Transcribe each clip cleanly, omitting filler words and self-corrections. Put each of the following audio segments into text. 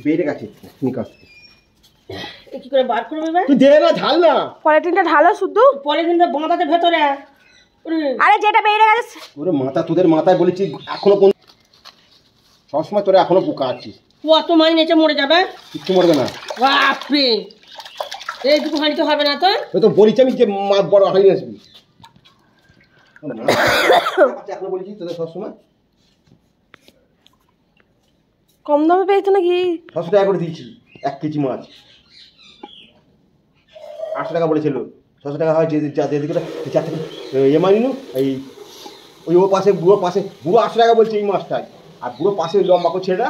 বেড়ে গেছে নিকাশ কি করে বার করবে এবার? তুই দে না, ঢাল না। পলিথিনটা ঢালো শুধু। পলিথিনটা বাঁধাতে ভেতরে। আরে যেটা বেড়ে গেছে। ওরে মাথা, তোদের মাথায় বলেছি এখনো কোন সবসময় তোরা এখনো পোকা আছিস। কত মাছ নেচে মরে যাবে? কিচ্ছু মরবে না। বাপরে, এইটুকু হাঁড়ি তো হবে না তো? ওই তো বলেছি আমি যে মাছ বড় হাঁড়ি আসবি। এখনো বলেছি তোদের সবসময়। কম দামে পেয়েছো নাকি? 600 টাকা করে দিয়েছি 1 কেজি মাছ। 800 টাকা বলেছিল, 600 টাকা হয় ইয়ে মানিনু। এই ওই ও পাশে বুড়ো 800 টাকা বলছে এই মাছটাই। আর বুড়ো পাশে লম্বা করে ছেড়া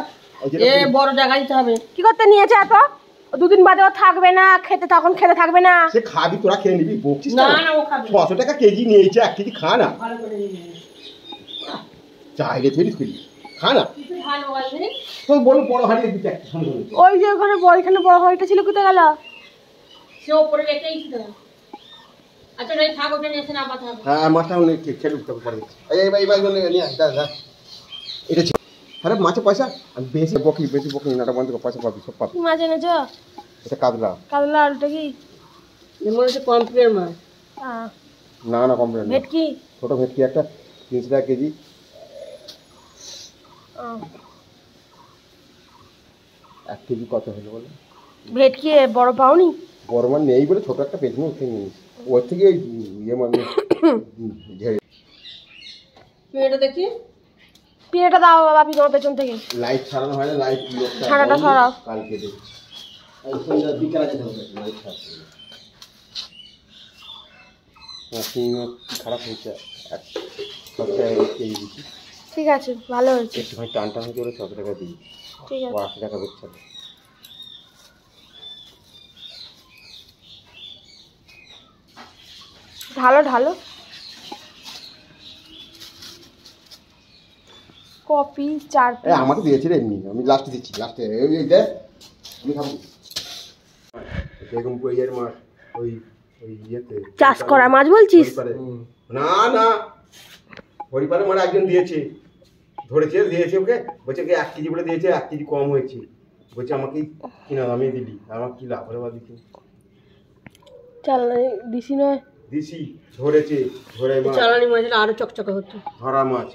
বড় জায়গা দিতে হবে। কি করতে নিয়েছে এত? দুদিন বাদে ও থাকবে না, তখন খেতে থাকবে না। সে খাবি, তোরা খেয়ে নিবি, বকছিস না না, ও খাবে। 600 টাকা কেজি নিয়েছে, 1 কেজি খা না। ভালো করে নিয়ে চাইলে ফেরি খা না। ভালো আছে তো বলো বড় হাঁড়ি দিতে একটা সুন্দর। ওই যে ওখানে বড় হাঁড়িটা ছিল, কোথায় গেল? সে উপরে রেখেই ছিল। আচ্ছা এই থাক, ওটা নিয়ে এসে না পাঠাবো। হ্যাঁ, মাছটা আমি খেলে উঠতে পারবো। এই নিয়ে আস, দা এটা ছিল। আরে মাছের পয়সা আমি বেশি বকি না, বন্ধ করে পয়সা পাবি, সব পাবি। কি মাছ এনেছো? এটা কাতলা। আর ওটা কি? মনে হচ্ছে কমপ্লেন মাছ। না না, কমপ্লেন না। ভেটকি? ছোট ভেটকি একটা 300 টাকা কেজি। 1 কেজি কত হলো বলো? ভেটকি বড় পাওনি? বড় মাছ নেই বলে ছোট একটা পেছনে উঠে নিয়েছি। ওর থেকে ইয়ে মানে ঝেড়ে। এটা দেখি, পিড়েটা দাও বাপি তোমার পেছন থেকে। লাইট ছাড়ানো হয় না, লাইট ছাড়াটা সরাও। কালকে দেখি এই সন্ধ্যা বিকালে যেতে হবে, লাইট ছাড়তে হবে। খারাপ হয়েছে, এক সপ্তাহে কেজি দিচ্ছি। ঠিক আছে, ভালো হয়েছে। একটুখানি টান করে 600 টাকা দিই। ঠিক আছে, 80 টাকা বেচছে। ঢালো। কপি 4 পিস আমাকে দিয়েছে রে এমনি, আমি লাস্টে দিচ্ছি, লাস্টে এই দে আমি খাবো। বেগম কইয়ের মাছ ওই ইয়েতে চাষ করা মাছ বলছিস? না হরিপারে মাছ একজন দিয়েছে, দিয়েছে ওকে, বলছে কি 1 কেজি বলে দিয়েছে, 1 কেজি কম হয়েছে, বলছে আমাকে কিনা দামে দিলি, আমার কি লাভ হলো বাদিকে। চালানি দিছি নয়, দিছি ধরেছে, ধরে মাছ। চালানি মাছ হলে আরো চকচকে হতো। ধরা মাছ,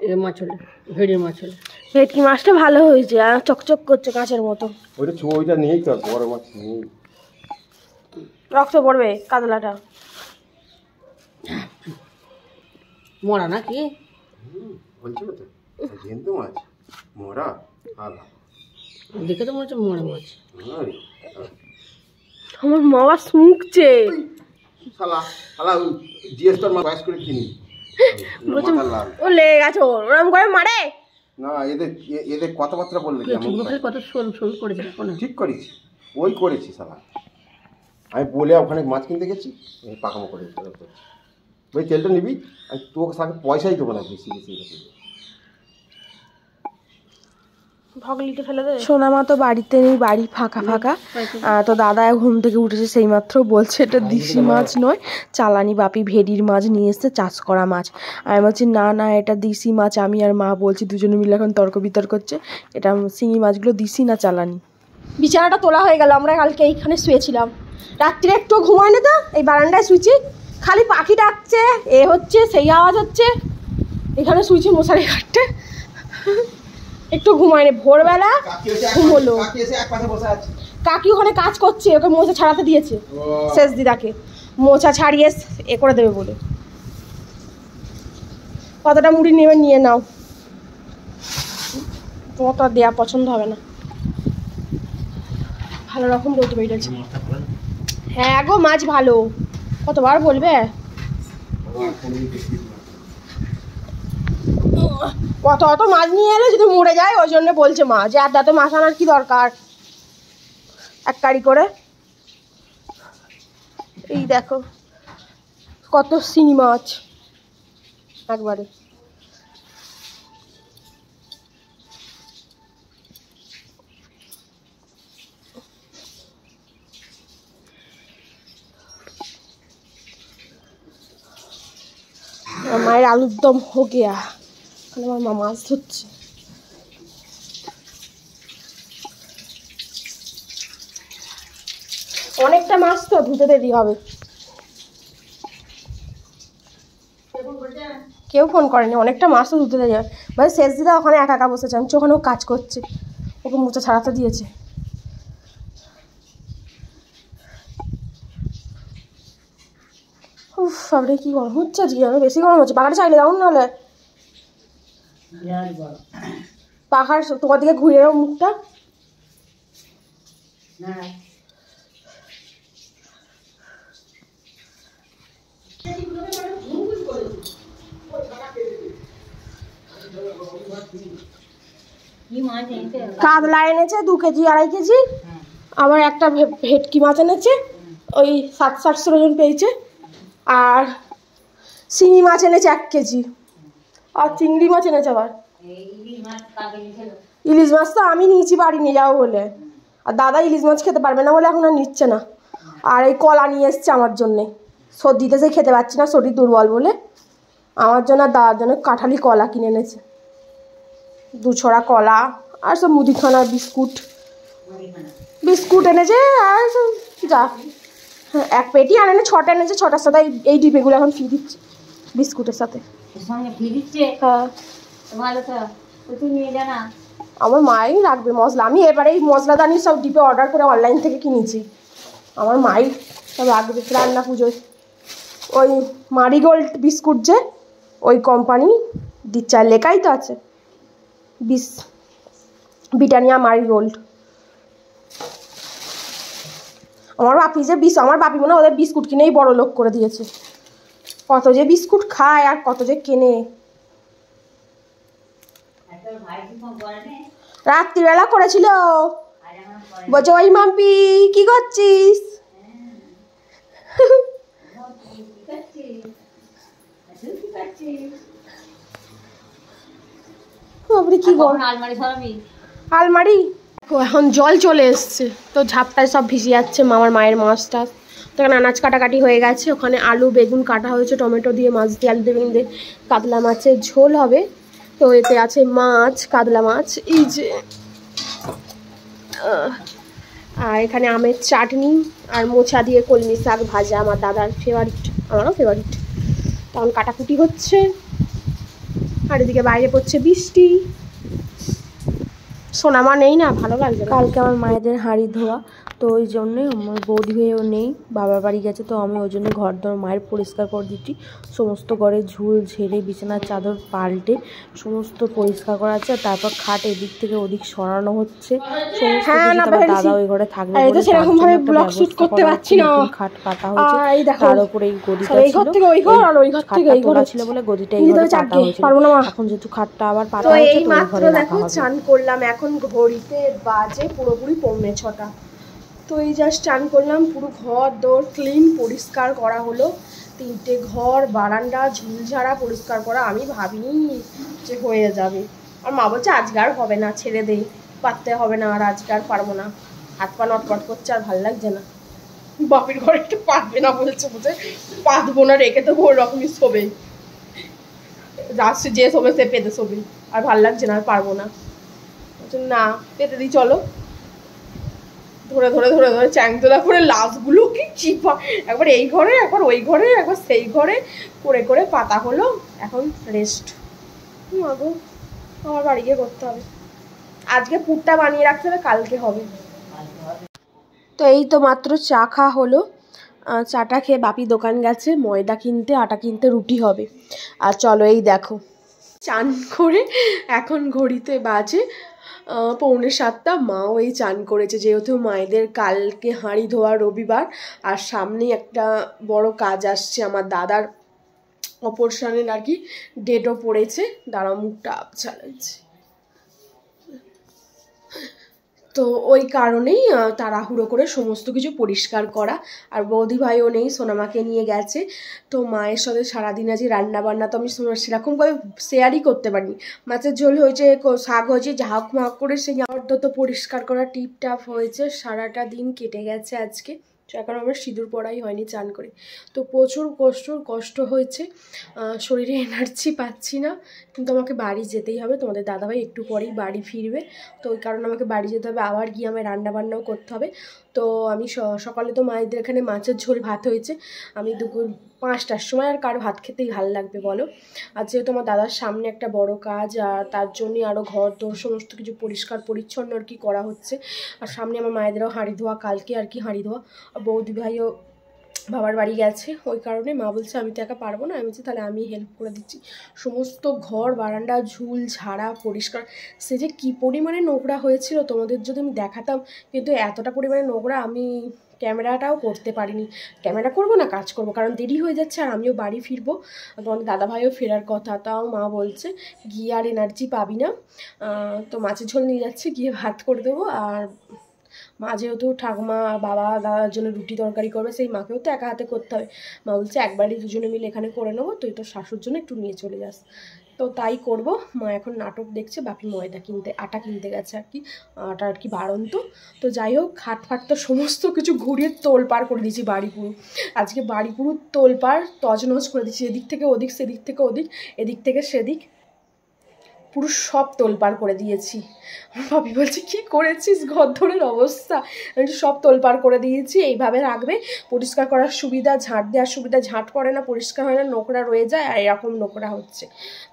এই মাছ হলে, ভেড়ির মাছ হলে। ভেটকি মাছটা ভালো হয়েছে, আর চকচক করছে কাঁচের মতো। ওইটা নেই তো, বড় মাছ নেই। রক্ত পড়বে কাতলাটা। মরা নাকি? বলছি তো জ্যান্ত মাছ মরা আলা, দেখে তো মনে হচ্ছে মরা মাছ। আমার মামা শুকছে। শালা জিএসটার মাছ বাইস করে কিনি। ও লেগে গেছে, ওরম করে মারে না। এদের কথাবার্তা বললে কত শোল করেছে না? ঠিক করেছি, ওই করেছি শালা। আমি বলে ওখানে মাছ কিনতে গেছি, পাকামো করে ওই তেলটা নিবি, আমি তোকে সাথে পয়সাই দেবো না বেশি। সোনামা তো বাড়িতে নেই, বাড়ি ফাঁকা। তো দাদা ঘুম থেকে উঠেছে সেই মাত্র, বলছে এটা দেশি মাছ নয়, চালানি বাপি ভেড়ির মাছ নিয়ে এসছে, চাষ করা মাছ। আমি বলছি না এটা দেশি মাছ। আমি আর মা বলছি, দুজনে মিলে এখন তর্ক বিতর্ক করছে, এটা শিঙি মাছগুলো দেশি না চালানি। বিছানাটা তোলা হয়ে গেল, আমরা কালকে এইখানে শুয়েছিলাম। রাত্রে একটু ঘুমায় না তো, এই বারান্দায় শুয়েছি, খালি পাখি ডাকছে, হচ্ছে সেই আওয়াজ হচ্ছে, এখানে শুয়েছি মশারি ঘাটতে, একটু ঘুমায় না। ভোরবেলা ঘুম হলো, কাকি ওখানে কাজ করছে, ওকে মোছা ছাড়াতে দিয়েছে শেষ দিদাকে, মোছা ছাড়িয়ে করে দেবে বলে। কতটা মুড়ি নেবে নিয়ে নাও, তোমার তো আর দেওয়া পছন্দ হবে না। ভালো রকম রোদ বেরিয়েছে। হ্যাঁ গো, মাছ ভালো, কতবার বলবে। অত মাছ নিয়ে এলে যদি মরে যায়, ওই জন্য বলছে মা যে আর দাঁতে মাছ আনার কি দরকার, 1 কারি করে। এই দেখো কত শিঙি মাছ একবারে। মায়ের আলুর দম হো গিয়া, আমার মা মাছ ধরছে। অনেকটা মাছ তো ধুতে দেরি হবে। কেউ ফোন করেনি, অনেকটা মাছ তো ধুতে দেরি হবে। মানে শেষ দিদা ওখানে একা একা বসেছে, আমি ওখানেও কাজ করছে, ওকে মোচা ছাড়াতে দিয়েছে। উফ বাবরে কি গরম হচ্ছে আজকে, আমি বেশি গরম হচ্ছে। পাখাটা চাইলে দাও নাহলে, পাখার তোমার দিকে ঘুরে যাও মুখটা। কাতলা এনেছে 2 কেজি 2.5 কেজি, আবার একটা ভেটকি মাছ এনেছে, ওই 700-800 ওজন পেয়েছে। আর শিঙি মাছ এনেছে 1 কেজি, আর চিংড়ি মাছ এনেছে আবার। ইলিশ মাছ তো আমি নিয়েছি বাড়ি নিয়ে যাবো বলে, আর দাদা ইলিশ মাছ খেতে পারবে না বলে এখন আর নিচ্ছে না। আর এই কলা নিয়ে এসছে আমার জন্যে, সর্দিতে সে খেতে পারছি না, শরীর দুর্বল বলে আমার জন্য আর দাদার জন্য কাঁঠালি কলা কিনে এনেছে, 2 ছড়া কলা, আর সব মুদিখানা বিস্কুট এনেছে, আর সব যা। হ্যাঁ 1 পেটি আর এনে 6টা এনেছে, 6টার সাথে এই ডিবেগুলো এখন ফ্রি দিচ্ছে বিস্কুটের সাথে। হ্যাঁ আমার মাই রাখবে মশলা, আমি এবারে এই মশলাদানি সব ডিপে অর্ডার করে অনলাইন থেকে কিনেছি, আমার মাই সব রাখবে রান্না পুজোয়। ওই মারিগোল্ড বিস্কুট যে ওই কোম্পানি দিচ্ছে, আর লেখাই তো আছে ব্রিটানিয়া মারিগোল্ড। আমার বাপি মনে ওদের বিস্কুট কিনেই বড় লোক করে দিয়েছে, কত যে বিস্কুট খায় আর কত যে কেনে। রাত্রিবেলা করেছিল, বলছে ওই মাম্পি কি করছিস, কি আলমারি এখন জল চলে এসছে, তো ঝাপটায় সব ভিজে যাচ্ছে। মামার মায়ের মাছ টাছ তো এখানে আনাজ কাটাকাটি হয়ে গেছে, ওখানে আলু বেগুন কাটা হয়েছে, টমেটো দিয়ে মাছ দিয়ে আলু বেগুন দিয়ে কাতলা মাছের ঝোল হবে। তো এতে আছে মাছ, কাতলা মাছ, এই যে, আর এখানে আমের চাটনি আর মোচা দিয়ে কলমি শাক ভাজা, আমার দাদার ফেভারিট, আমারও ফেভারিট। তখন কাটাকুটি হচ্ছে, আর এদিকে বাইরে পড়ছে বৃষ্টি। সোনামা নেই না, ভালো লাগছে। কালকে আমার মায়েদের হাঁড়ি ধোয়া, তো ওই জন্যে আমার বৌদি হয়েও নেই, বাবার বাড়ি গেছে, তো আমি ওই জন্য ঘর দর মায়ের পরিষ্কার করে দিচ্ছি। সমস্ত ঘরে ঝুল ঝেড়ে বিছানার চাদর পাল্টে সমস্ত পরিষ্কার করা আছে, আর তারপর খাট এদিক থেকে ওদিক সরানো হচ্ছে। দাদা ওই ঘরে থাকবে খাট পাতা হয়েছে, তার উপরে এই গদিটা ছিল বলে গদিটা এই ঘরে পাতা হয়েছে। এখন যেহেতু খাটটা আবার পাতা হয়েছে, তো এই ঘরে রাখা হবে। চান করলাম, এখন ঘড়িতে বাজে পুরোপুরি 6:45। তো এই জাস্ট চান করলাম, পুরো ঘর দোর ক্লিন পরিষ্কার করা হলো। 3টে ঘর বারান্দা ঝুলঝাড়া পরিষ্কার করা, আমি ভাবিনি যে হয়ে যাবে। আর মা বলছে আজকে আর হবে না, ছেড়ে দে, পারতে হবে না, আর আজকে আর পারবো না, হাত পা নটপট করছে, আর ভালো লাগছে না। বাপের ঘরে একটু পাতবে না বলছে, বুঝে পাতবো না, রেখে তো ওই রকমই শোবে, যে শোবে সে পেতে শোবে, আর ভালো লাগছে না, আর পারবো না, না পেতে দিই চলো। ধরে ধরে ধরে ধরে চ্যাংদোলা করে লাশগুলো কি চিপা, একবার এই ঘরে একবার ওই ঘরে একবার সেই ঘরে করে করে পাতা হলো। এখন রেস্ট, মাগো আমার বাড়ি গিয়ে করতে হবে। আজকে পুরটা বানিয়ে রাখতে হবে, কালকে হবে। তো এই তো মাত্র চা খাওয়া হলো, চাটা খেয়ে বাপি দোকান গেছে ময়দা কিনতে, আটা কিনতে, রুটি হবে। আর চলো এই দেখো চান করে এখন ঘড়িতে বাজে 6:45। মাও এই চান করেছে, যেহেতু মায়েদের কালকে হাঁড়ি ধোয়া রবিবার, আর সামনেই একটা বড় কাজ আসছে, আমার দাদার অপারেশনের আর কি ডেটও পড়েছে। দাঁড়াও মুখটা চালাচ্ছে, তো ওই কারণেই তাড়াহুড়ো করে সমস্ত কিছু পরিষ্কার করা। আর বৌদি ভাইও নেই, সোনামাকে নিয়ে গেছে। তো মায়ের সাথে সারাদিন আজ রান্না বান্না তো আমি সেরকমভাবে শেয়ারই করতে পারিনি। মাছের ঝোল হয়েছে, শাক হয়েছে, ঝাঁক মাক করে সেই ঘর তো পরিষ্কার করা টিপটাপ হয়েছে, সারাটা দিন কেটে গেছে আজকে। এখন আমার সিঁদুর পরাই হয়নি চান করে। তো প্রচুর কষ্ট হয়েছে, শরীরে এনার্জি পাচ্ছি না, কিন্তু আমাকে বাড়ি যেতেই হবে। তোমাদের দাদাভাই একটু পরেই বাড়ি ফিরবে, তো ওই কারণে আমাকে বাড়ি যেতে হবে, আবার গিয়ে আমায় রান্নাবান্নাও করতে হবে। তো আমি সকালে তো মায়েদের এখানে মাছের ঝোল ভাত হয়েছে, আমি দুপুর 5টার সময়, আর কার ভাত খেতেই ভালো লাগবে বলো। আর যেহেতু আমার দাদার সামনে একটা বড় কাজ, আর তার জন্যই আরও ঘর দোর সমস্ত কিছু পরিষ্কার পরিচ্ছন্ন আর কি করা হচ্ছে। আর সামনে আমার মায়েদেরও হাঁড়ি ধোয়া, কালকে আর কি হাঁড়ি ধোয়া, বৌদি ভাইও বাবার বাড়ি গেছে, ওই কারণে মা বলছে আমি তো একা পারবো না, আমি বলছি তাহলে আমি হেল্প করে দিচ্ছি। সমস্ত ঘর বারান্দা ঝুল ঝাড়া পরিষ্কার, সে যে কী পরিমাণে নোংরা হয়েছিল তোমাদের যদি আমি দেখাতাম, কিন্তু এতটা পরিমাণে নোংরা আমি ক্যামেরাটাও করতে পারিনি। ক্যামেরা করবো না, কাজ করবো, কারণ দেরি হয়ে যাচ্ছে, আর আমিও বাড়ি ফিরবো, তোমাদের দাদাভাইও ফেরার কথা। তাও মা বলছে গিয়ে আর এনার্জি পাবি না, তো মাছের ঝোল নিয়ে যাচ্ছি, গিয়ে ভাত করে দেবো। আর মা যেহেতু ঠাকুমা বাবা দাদার জন্য রুটি তরকারি করবে, সেই মাকেও তো একা হাতে করতে হবে। মা বলছে একবারই দুজনে মিলে এখানে করে নেবো, তুই তোর শাশুর জন্য একটু নিয়ে চলে যাস। তো তাই করব। মা এখন নাটক দেখছে, বাপি আটা কিনতে গেছে আর কি, আটা আর কি বাড়ন্ত। তো যাই হোক, খাট ফাট তো সমস্ত কিছু ঘুরিয়ে তোলপাড় করে দিয়েছি বাড়ি পুরো। আজকে বাড়ি পুরো তোলপাড় তছনছ করে দিচ্ছি, এদিক থেকে ওদিক, সেদিক থেকে ওদিক, এদিক থেকে সেদিক, পুরো সব তোলপাড় করে দিয়েছি। ভাবি বলছে কী করেছিস, ঘরদোরের অবস্থা। আমি সব তোলপাড় করে দিয়েছি, এইভাবে রাখবে, পরিষ্কার করার সুবিধা, ঝাঁট দেওয়ার সুবিধা, ঝাঁট পড়ে না, পরিষ্কার হয় না, নোংরা রয়ে যায়, আর এরকম নোংরা হচ্ছে।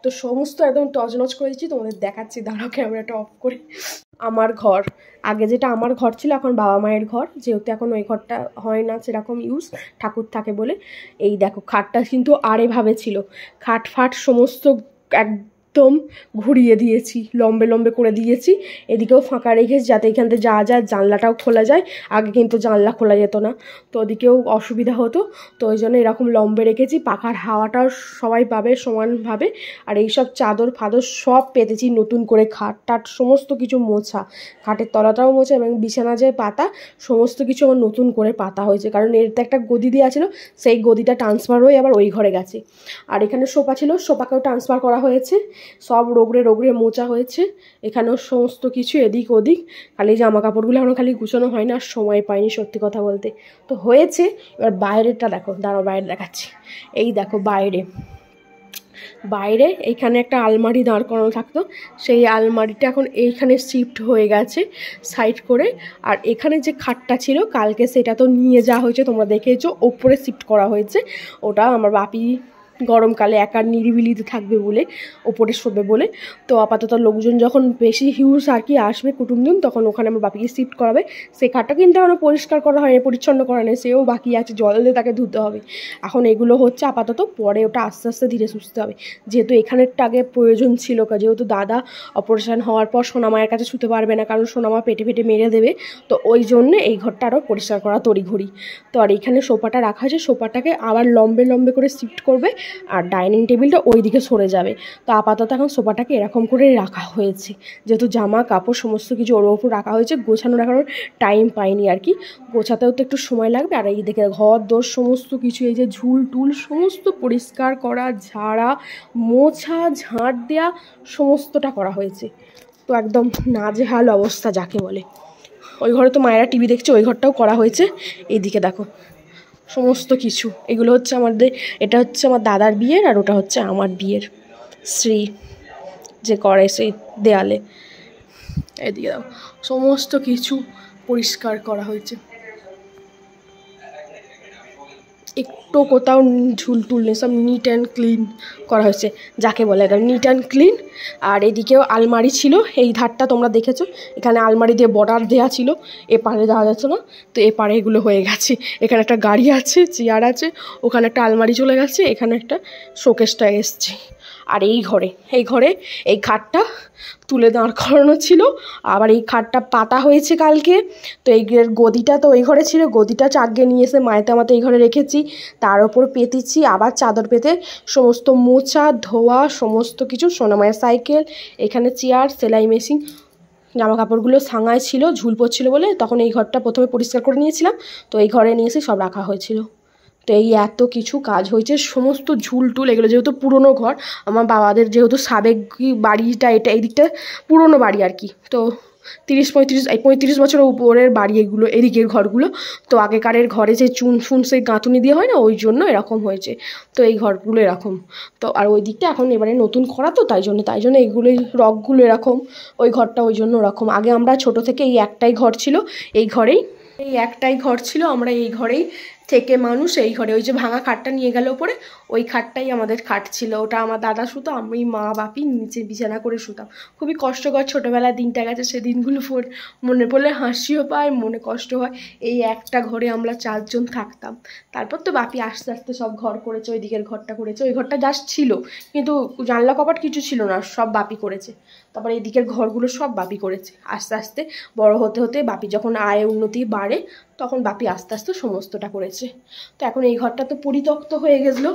তো সমস্ত একদম তছনছ করে দিচ্ছি, তোমাদের দেখাচ্ছি, দাঁড়াও ক্যামেরাটা অফ করে। আমার ঘর, আগে যেটা আমার ঘর ছিল, এখন বাবা মায়ের ঘর, যেহেতু এখন ওই ঘরটা হয় না সেরকম ইউজ, ঠাকুর থাকে বলে। এই দেখো খাটটা কিন্তু আর এভাবে ছিল, খাট ফাট সমস্ত একদম ঘুরিয়ে দিয়েছি, লম্বে লম্বে করে দিয়েছি, এদিকেও ফাঁকা রেখেছি যাতে এখান থেকে যা যায়, জানলাটাও খোলা যায়। আগে কিন্তু জানলা খোলা যেত না, তো ওদিকেও অসুবিধা হতো, তো ওই জন্য এরকম লম্বে রেখেছি, পাখার হাওয়াটাও সবাই পাবে সমানভাবে। আর এইসব চাদর ফাদর সব পেতেছি নতুন করে, খাট টাট সমস্ত কিছু মোছা, খাটের তলাটাও মোছা, এবং বিছানা যে পাতা সমস্ত কিছু আমার নতুন করে পাতা হয়েছে, কারণ এর তো একটা গদি দেওয়া ছিল, সেই গদিটা ট্রান্সফার হয়ে আবার ওই ঘরে গেছে। আর এখানে সোফা ছিল, সোফাকেও ট্রান্সফার করা হয়েছে, সব রোগড়ে মোচা হয়েছে, এখানেও সমস্ত কিছু এদিক ওদিক। খালি জামা কাপড়গুলো এখনও খালি গুছানো হয় না, আর সময় পাইনি সত্যি কথা বলতে। তো হয়েছে, এবার বাইরেরটা দেখো, দাঁড়াও বাইরে দেখাচ্ছি। এই দেখো বাইরে এইখানে একটা আলমারি দাঁড় করানো থাকতো, সেই আলমারিটা এখন এইখানে শিফট হয়ে গেছে সাইড করে। আর এখানে যে খাটটা ছিল কালকে, সেটা তো নিয়ে যাওয়া হয়েছে, তোমরা দেখেছো, ওপরে শিফট করা হয়েছে। ওটা আমার বাপি গরমকালে একা নিরিবিলিতে থাকবে বলে ওপরে শোবে বলে। তো আপাতত লোকজন যখন বেশি হিউজ আর কি আসবে কুটুমদিন, তখন ওখানে আমার বাপিকে শিফট করাবে। সেই খাটটা কিন্তু এখনও পরিষ্কার করা হয়নি, পরিচ্ছন্ন করা নেই, সেও বাকি আছে, জল দিয়ে তাকে ধুতে হবে। এখন এগুলো হচ্ছে আপাতত, পরে ওটা আস্তে আস্তে ধীরে সুস্থ হবে। যেহেতু এখানেরটা আগে প্রয়োজন ছিল, যেহেতু দাদা অপারেশন হওয়ার পর সোনামায়ের কাছে শুতে পারবে না, কারণ সোনামা পেটে মেরে দেবে, তো ওই জন্যে এই ঘরটা আরও পরিষ্কার করা তড়িঘড়ি। তো আর এইখানে সোফাটা রাখা আছে, সোফাটাকে আবার লম্বে করে শিফট করবে, আর ডাইনিং টেবিলটা ওই দিকে সরে যাবে। তো আপাতত এখন সোফাটাকে এরকম করে রাখা হয়েছে, যেহেতু জামা কাপড় সমস্ত কিছু ওর ওপর রাখা হয়েছে, গোছানো রাখানোর টাইম পাইনি আর কি, গোছাতেও তো একটু সময় লাগবে। আর এই দিকে ঘর দোর সমস্ত কিছু, এই যে ঝুল টুল সমস্ত পরিষ্কার করা, ঝাড়া মোছা ঝাঁট দেওয়া সমস্তটা করা হয়েছে। তো একদম নাজেহাল অবস্থা যাকে বলে। ওই ঘরে তো মায়েরা টিভি দেখছে, ওই ঘরটাও করা হয়েছে। এইদিকে দেখো সমস্ত কিছু, এগুলো হচ্ছে আমাদের, এটা হচ্ছে আমার দাদার বিয়ের, আর ওটা হচ্ছে আমার বিয়ের শ্রী যে করে সেই দেয়ালে। এদিকে দাও সমস্ত কিছু পরিষ্কার করা হয়েছে, একটু কোথাও ঝুল টুল নেই, সব নিট অ্যান্ড ক্লিন করা হয়েছে যাকে বলে, একদম নিট অ্যান্ড ক্লিন। আর এদিকেও আলমারি ছিল, এই ধারটা তোমরা দেখেছো, এখানে আলমারি দিয়ে বর্ডার দেওয়া ছিল, এপারে দেওয়া যাচ্ছে না, তো এপারে এগুলো হয়ে গেছে। এখানে একটা গাড়ি আছে, চেয়ার আছে, ওখানে একটা আলমারি চলে গেছে, এখানে একটা শোকেসটা এসছে। আর এই ঘরে এই খাটটা তুলে দাঁড় করানো ছিল, আবার এই খাটটা পাতা হয়েছে কালকে। তো এই গদিটা তো ওই ঘরে ছিল, গদিটা চাগিয়ে নিয়ে এসে মায়েতে আমাতে এই ঘরে রেখেছি, তার ওপর পেতেছি, আবার চাদর পেতে সমস্ত মোছা ধোয়া সমস্ত কিছু। সোনামায়ের সাইকেল, এখানে চেয়ার, সেলাই মেশিন, জামা কাপড়গুলো সাঙায় ছিল, ঝুল পড়ছিল বলে তখন এই ঘরটা প্রথমে পরিষ্কার করে নিয়েছিলাম, তো এই ঘরে নিয়ে এসে সব রাখা হয়েছিল। তো এই এত কিছু কাজ হয়েছে, সমস্ত ঝুলটুল এগুলো যেহেতু পুরনো ঘর, আমার বাবাদের যেহেতু সাবেক বাড়িটা, এটা এই দিকটা পুরনো বাড়ি আর কি, তো 35 বছরের উপরের বাড়ি এগুলো, এদিকের ঘরগুলো। তো আগেকারের ঘরে যে চুন ফুন সেই গাঁথুনি দিয়ে হয় না, ওই জন্য এরকম হয়েছে। তো এই ঘরগুলো এরকম, তো আর ওই দিকটা এখন এবারে নতুন করা, তো তাই জন্য এইগুলোই রকগুলো এরকম, ওই ঘরটা ওই জন্য ওরকম। আগে আমরা ছোট থেকে এই একটাই ঘর ছিল, এই একটাই ঘর ছিল, আমরা এই ঘরেই থেকে মানুষ, এই ঘরে ওই যে ভাঙা খাটটা নিয়ে গেল ওপরে, ওই খাটটাই আমাদের খাট ছিল, ওটা আমার দাদা শুতো, আমি মা বাপি নিচে বিছানা করে শুতাম। খুবই কষ্টকর ছোটোবেলার দিনটা গেছে, সে দিনগুলো মনে পড়লে হাসিও পায়, মনে কষ্ট হয়। এই একটা ঘরে আমরা 4 জন থাকতাম। তারপর তো বাপি আস্তে আস্তে সব ঘর করেছে, ওই দিকের ঘরটা করেছে, ওই ঘরটা জাস্ট ছিল কিন্তু জানলা কপাট কিছু ছিল না, সব বাপি করেছে। তারপরে এই দিকের ঘরগুলো সব বাপি করেছে। আস্তে আস্তে বড় হতে হতে বাপি যখন আয় উন্নতি বাড়ে, তখন বাপি আস্তে আস্তে সমস্তটা করেছে। তো এখন এই ঘরটা তো পরিত্যক্ত হয়ে গেছিলো,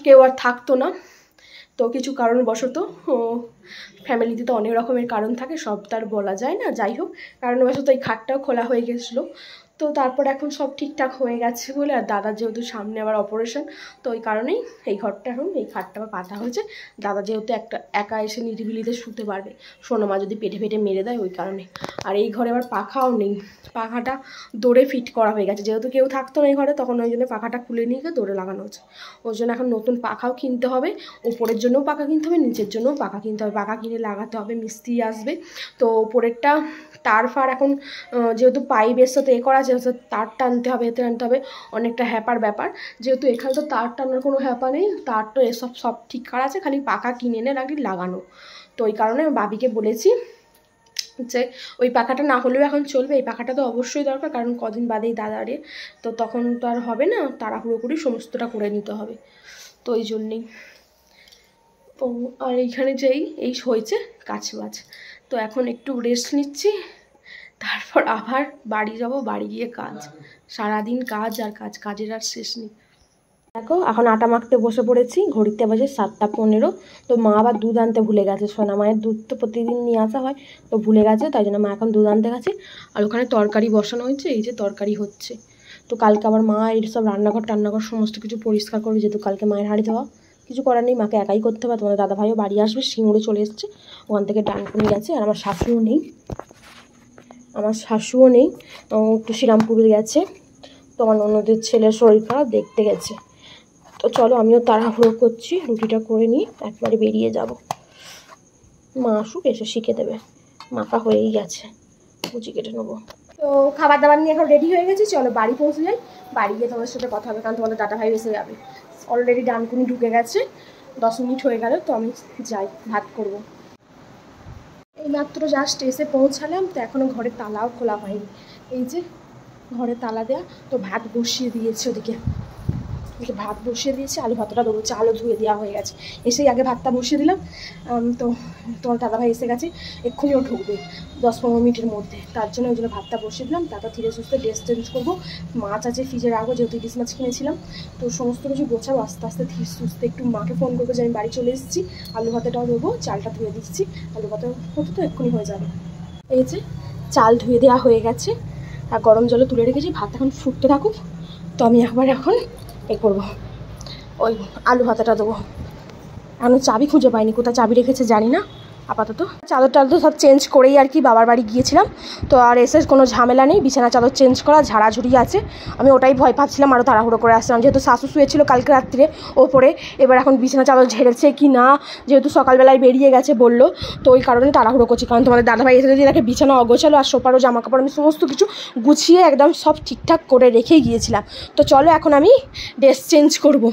কেউ আর থাকতো না। তো কিছু কারণবশত, ফ্যামিলিতে তো অনেক রকমের কারণ থাকে, সব তার বলা যায় না, যাই হোক কারণবশত এই খাটটাও খোলা হয়ে গেছিলো। তো তারপর এখন সব ঠিকঠাক হয়ে গেছে বলে, আর দাদার যেহেতু সামনে আবার অপারেশন, তো ওই কারণেই এই ঘরটা এখন এই খাটটা আবার পাতা হয়েছে। দাদা যেহেতু একা এসে নিরিবিলিতে শুতে পারবে, সোনামা যদি পেটে মেরে দেয়, ওই কারণে। আর এই ঘরে আবার পাখাও নেই, পাখাটা দৌড়ে ফিট করা হয়ে গেছে, যেহেতু কেউ থাকতো না এই ঘরে, তখন ওই জন্য পাখাটা খুলে নিয়ে গিয়ে দৌড়ে লাগানো হচ্ছে। ওই জন্য এখন নতুন পাখাও কিনতে হবে, ওপরের জন্যও পাখা কিনতে হবে, নিচের জন্যও পাখা কিনতে হবে। পাখা কিনে লাগাতে হবে, মিস্ত্রি আসবে। তো ওপরেরটা তার ফার এখন যেহেতু পাইপের সাথে করা আছে, তার টানতে হবে, এতে আনতে হবে, অনেকটা হ্যাপার ব্যাপার। যেহেতু এখানে তো তার টানার কোনো হ্যাপা নেই, তার তো এসব সব ঠিক করা আছে, খালি পাখা কিনে এনে নাকি লাগানো। তো ওই কারণে বাবিকে বলেছি যে ওই পাখাটা না হলেও এখন চলবে, এই পাখাটা তো অবশ্যই দরকার, কারণ কদিন বাদেই দাদারে, তো তখন তো আর হবে না, তাড়াহুড়ো করে সমস্তটা করে নিতে হবে। তো ওই জন্যেই। ও আর এইখানে যেই এই হয়েছে কাজ বাজ, তো এখন একটু রেস্ট নিচ্ছি, তারপর আবার বাড়ি যাব, বাড়ি গিয়ে কাজ, সারাদিন কাজ আর কাজ, কাজের আর শেষ নেই। দেখো এখন আটা মাখতে বসে পড়েছি, ঘড়িতে বাজে 7:15। তো মা আবার দুধ আনতে ভুলে গেছে, সোনা মায়ের দুধ তো প্রতিদিন নিয়ে আসা হয়, তো ভুলে গেছে, তাই জন্য মা এখন দুধ আনতে গেছে। আর ওখানে তরকারি বসানো হয়েছে, এই যে তরকারি হচ্ছে। তো কালকে আবার মা এই সব রান্নাঘর সমস্ত কিছু পরিষ্কার করবে, যেহেতু কালকে মায়ের হাঁড়ি দেওয়া, কিছু করার নেই, মাকে একাই করতে হবে। তোমাদের দাদাভাইও বাড়ি আসবে, সিঙ্গুরে চলে এসছে, ওখান থেকে ডানকুনি গেছে। আর আমার শাশুও নেই, একটু শ্রীরামপুরে গেছে, তো আমার অন্যদের ছেলের শরীর খারাপ, দেখতে গেছে। তো চলো আমিও তাড়াহুড়ো করছি, রুটিটা করে নিই, একবারে বেরিয়ে যাব। মা আসুক, এসে শিখে দেবে, মাখা হয়েই গেছে, কুচি কেটে নেবো। তো খাবার দাবার নিয়ে এখন রেডি হয়ে গেছি, চলো বাড়ি পৌঁছে যাই, বাড়ি গিয়ে তোমাদের সাথে কথা হবে, কারণ তোমাদের দাদাভাই এসে যাবে। অলরেডি ডানকুনি ঢুকে গেছে, 10 মিনিট হয়ে গেল, তো আমি যাই, ভাত করবো। এই মাত্র জাস্ট এসে পৌঁছালাম, তো এখনও ঘরের তালাও খোলা হয়নি, এই যে ঘরে তালা দেওয়া। তো ভাত বসিয়ে দিয়েছে ওদিকে, আলু ভাতটা দেবো, চালও ধুয়ে দেওয়া হয়ে গেছে, এসেই আগে ভাতটা বসিয়ে দিলাম। তো তোমার দাদাভাই এসে গেছে, এক্ষুনিও ঢুকবে 10-15 মিনিটের মধ্যে, তার জন্য ওই জন্য ভাতটা বসিয়ে দিলাম। তারপর ধীরে সুস্থে ড্রেস চেঞ্জ করবো, মাছ আছে ফ্রিজে রাখবো, যেহেতু ইলিশ মাছ কিনেছিলাম, তো সমস্ত কিছু গোছাবো আস্তে আস্তে ধীরে সুস্থে। একটু মাকে ফোন করবো যে আমি বাড়ি চলে এসেছি, আলু ভাতেটাও দেবো, চালটা ধুয়ে দিচ্ছি, আলু ভাতের হতে তো এক্ষুনি হয়ে যাবে। এই যে চাল ধুয়ে দেওয়া হয়ে গেছে, আর গরম জলে তুলে রেখেছি, ভাত এখন ফুটতে থাকুক। তো আমি এখন করবো, ওই আলু ভাতাটা দেবো। এখন চাবি খুঁজে পাইনি, কোথায় চাবি রেখেছে জানি না। আপাতত চাদর টাদর সব চেঞ্জ করেই আর কি বাবার বাড়ি গিয়েছিলাম, তো আর এসে কোনো ঝামেলা নেই, বিছানা চাদর চেঞ্জ করা, ঝাড়াঝুড়ি আছে। আমি ওটাই ভয় পাচ্ছিলাম, আরও তাড়াহুড়ো করে আসছিলাম, যেহেতু শাশু শুয়েছিল কালকে রাত্রিরে ওপরে, এবার এখন বিছানা চাদর ঝেড়েছে কি না, যেহেতু সকালবেলায় বেরিয়ে গেছে বললো, তো ওই কারণে তাড়াহুড়ো করছি। কারণ তোমাদের দাদাভাই এসে যদি দেখে বিছানা অগোছালো, আর সোপারও জামা কাপড় আমি সমস্ত কিছু গুছিয়ে একদম সব ঠিকঠাক করে রেখেই গিয়েছিলাম। তো চলো এখন আমি ড্রেস চেঞ্জ করব।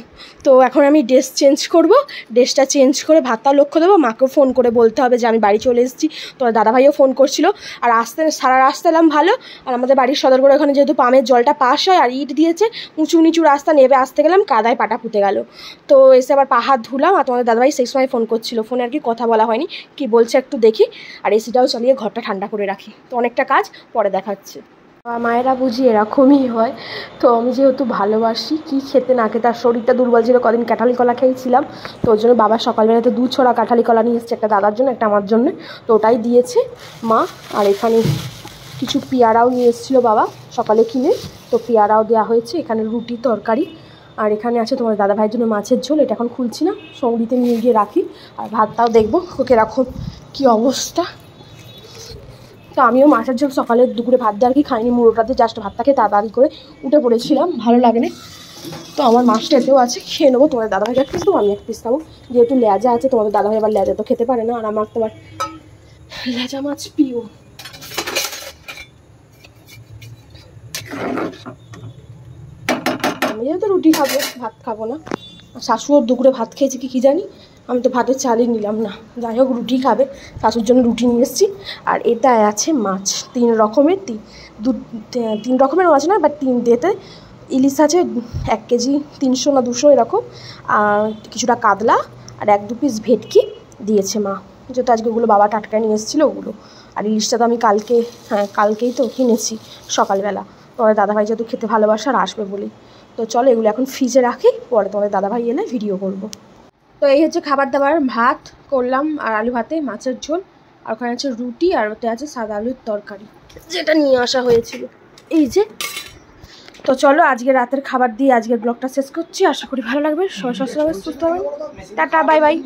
তো এখন আমি ড্রেসটা চেঞ্জ করে ভাতটা লক্ষ্য দেবো, মাকেও ফোন করে বলতে হবে যে আমি বাড়ি চলে এসেছি। তোমার দাদাভাইও ফোন করছিল, আর সারা রাস্তা এলাম ভালো। আর আমাদের বাড়ির সদরগড় ওখানে যেহেতু পামের জলটা পাস হয়, আর ইট দিয়েছে, উঁচু নিচু রাস্তা, নেবে আসতে গেলাম, কাদায় পাটা পুঁতে গেল। তো এসে আবার পা হাত ধুলাম, আর তোমাদের দাদাভাই সেই সময় ফোন করছিল, ফোনে আর কি কথা বলা হয়নি, কি বলছে একটু দেখি, আর এসিটাও চালিয়ে ঘরটা ঠান্ডা করে রাখি। তো অনেকটা কাজ পরে দেখাচ্ছে। মায়েরা বুঝি এরকমই হয়। তো আমি যেহেতু ভালোবাসি, কি খেতে না খেতে, তার শরীরটা দুর্বল ছিল, কদিন কাঁঠালি কলা খেয়েছিলাম, তো ওই জন্য বাবা সকালবেলাতে 2 ছড়া কাঁঠালি কলা নিয়ে এসেছে, একটা দাদার জন্য একটা আমার জন্য, তো ওটাই দিয়েছে মা। আর এখানে কিছু পেয়ারাও নিয়ে এসেছিলো বাবা সকালে কিনে, তো পেয়ারাও দেওয়া হয়েছে। এখানে রুটি তরকারি, আর এখানে আছে তোমার দাদা ভাইয়ের জন্য মাছের ঝোল, এটা এখন খুলছি না, সঙ্গীতে নিয়ে গিয়ে রাখি। আর ভাতটাও দেখবো ওকে রাখো কী অবস্থা। তো আমিও মাছের ঝোল সকালে দুপুরে ভাত দিয়ে আর কি খাইনি, মুড়োটাতে জাস্ট ভাতটা খেয়ে তাড়াতাড়ি করে উঠে পড়েছিলাম, ভালো লাগে না। তো আমার মাছটা এতেও আছে, খেয়ে নেবো। তোমাদের দাদাভাই এক পিস দেবো, আমি এক পিস খাবো, যেহেতু লেজা আছে। তোমাদের দাদাভাই আবার লেজা তো খেতে পারে না, আর আমার তোমার লেজা মাছ প্রিয়। আমি যেহেতু রুটি খাবো, ভাত খাবো না। শাশুড় দুপুরে ভাত খেয়েছি কি জানি, আমি তো ভাতের চালই নিলাম না। যাই হোক রুটি খাবে, শাশুর জন্য রুটি নিয়ে এসেছি। আর এটা আছে মাছ 3 রকমের, 3 রকমের মাছ না, বাট 3 দিতে ইলিশ আছে 1 কেজি 300 না 200 এরকম, আর কিছুটা কাতলা আর 1-2 পিস ভেটকি দিয়েছে মা, যেহেতু আজকে ওগুলো বাবা টাটকা নিয়ে এসেছিলো ওগুলো। আর ইলিশটা তো আমি কালকেই তো কিনেছি সকালবেলা। তোমাদের দাদাভাই যেহেতু খেতে ভালোবাসে আর আসবে বলি, তো চলো এগুলো এখন ফ্রিজে রাখি, পরে তোমাদের দাদাভাই এলে ভিডিও করব। তো এই হচ্ছে খাবার দাবার, ভাত করলাম আর আলু ভাতে মাছের ঝোল, আর ওখানে আছে রুটি, আর ওতে আছে সাদা আলুর তরকারি যেটা নিয়ে আসা হয়েছিল এই যে। তো চলো আজকে রাতের খাবার দিয়ে আজকের ব্লগটা শেষ করছি, আশা করি ভালো লাগবে। সবাই সুস্থ থাকবেন, টাটা বাই বাই।